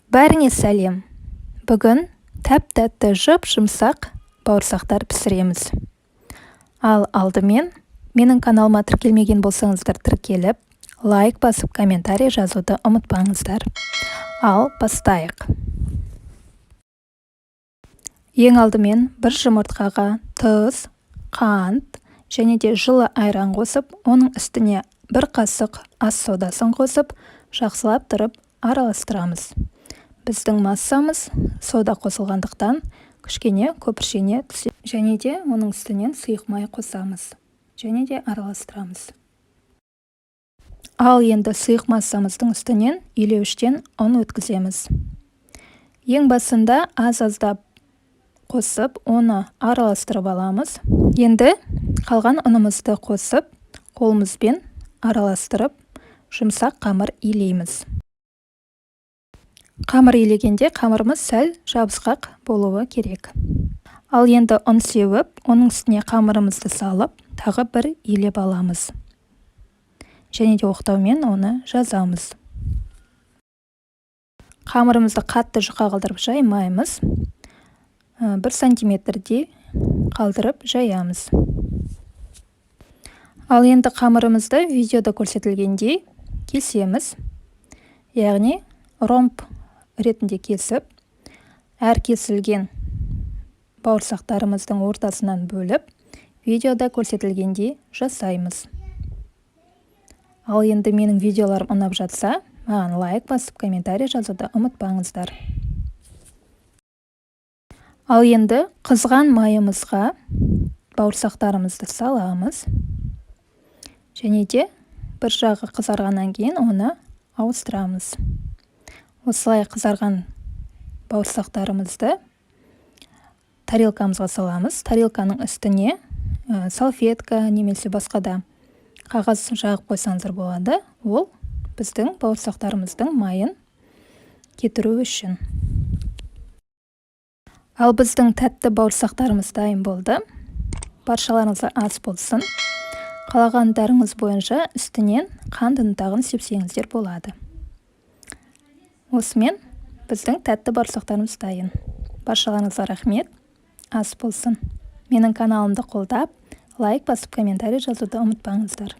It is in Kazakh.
Бәріңе сәлем. Бүгін тәп-тәтті жұмсақ бауырсақтар пісіреміз. Ал алдымен менің каналыма тіркелмеген болсаңыздар тіркеліп, лайк басып, комментарий жазуды ұмытпаңыздар. Ал бастайық. Ең алдымен бір жұмыртқаға тұз, қант және де жылы айран қосып, оның үстіне бір қасық ас содасын қосып, жақсылап тұрып араластырамыз. Біздің массамыз сода қосылғандықтан кішкене көпіршене түседі. Және де оның үстінен сұйық май қосамыз. Және де араластырамыз. Ал енді сұйық массамыздың үстінен илеуіштен ұн өткіземіз. Ең басында аз-аздап қосып, оны араластырып аламыз. Енді қалған ұнымызды қосып, қолымызбен араластырып, жұмсақ қамыр илейміз. Қамыр илегенде қамырымыз сәл жабысқақ болуы керек. Ал енді ұн сеуіп, оның үстіне қамырымызды салып, тағы бір илеп аламыз. Және де оқтаумен оны жазамыз. Қамырымызды қатты жұқа қалдырып жаймаймыз. 1 сантиметрдей қалдырып жаямыз. Ал енді қамырымызды видеода көрсетілгендей кесеміз. Яғни ромб ретінде кесіп, әр кесілген бауырсақтарымыздың ортасынан бөліп, видеода көрсетілгендей жасаймыз. Ал енді менің видеоларым ұнап жатса, маған лайк басып, комментарий жазуды ұмытпаңыздар. Ал енді қызған майымызға бауырсақтарымызды саламыз. Және де бір жағы қызарғаннан кейін оны ауыстырамыз. Осылай қызарған бауырсақтарымызды тарелкамызға саламыз. Тарелканың үстіне салфетка немесе басқада қағаз жағып қойсаңыздар болады. Ол біздің бауырсақтарымыздың майын кетіру үшін. Ал біздің тәтті бауырсақтарымыз дайын болды. Баршаларыңызға ас болсын. Қалағандарыңыз бойынша үстінен қант ұнтағын сепсеңіздер болады. Осымен біздің тәтті бауырсақтарымыз дайын. Баршаларыңызға рахмет. Ас болсын. Менің каналымды қолдап, лайк басып, комментарий жазуды ұмытпаңыздар.